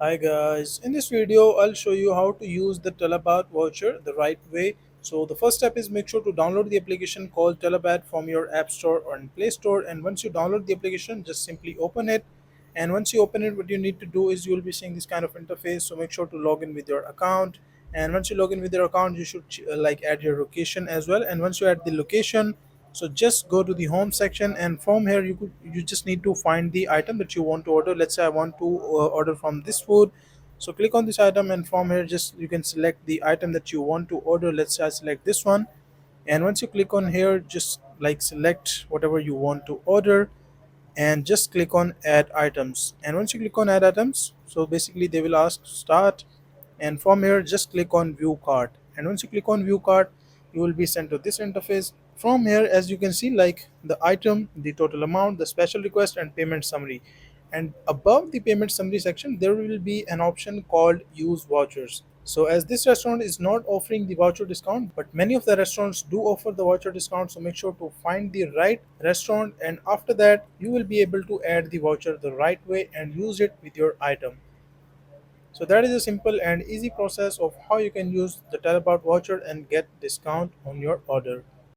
Hi guys, in this video I'll show you how to use the Talabat voucher the right way. So the first step is make sure to download the application called Talabat from your App Store or in Play Store, and once you download the application just simply open it, and once you open it what you need to do is you will be seeing this kind of interface. So make sure to log in with your account, and once you log in with your account you should like add your location as well, and once you add the location, so just go to the home section, and from here you just need to find the item that you want to order. Let's say I want to order from this food, so click on this item, and from here just you can select the item that you want to order. Let's say I select this one, and once you click on here just like select whatever you want to order, and just click on add items. And once you click on add items, so basically they will ask start, and from here just click on view cart, and once you click on view cart you will be sent to this interface. From here, as you can see, like the item, the total amount, the special request, and payment summary, and above the payment summary section there will be an option called use vouchers. So as this restaurant is not offering the voucher discount, but many of the restaurants do offer the voucher discount, so make sure to find the right restaurant, and after that you will be able to add the voucher the right way and use it with your item. So that is a simple and easy process of how you can use the Talabat voucher and get discount on your order.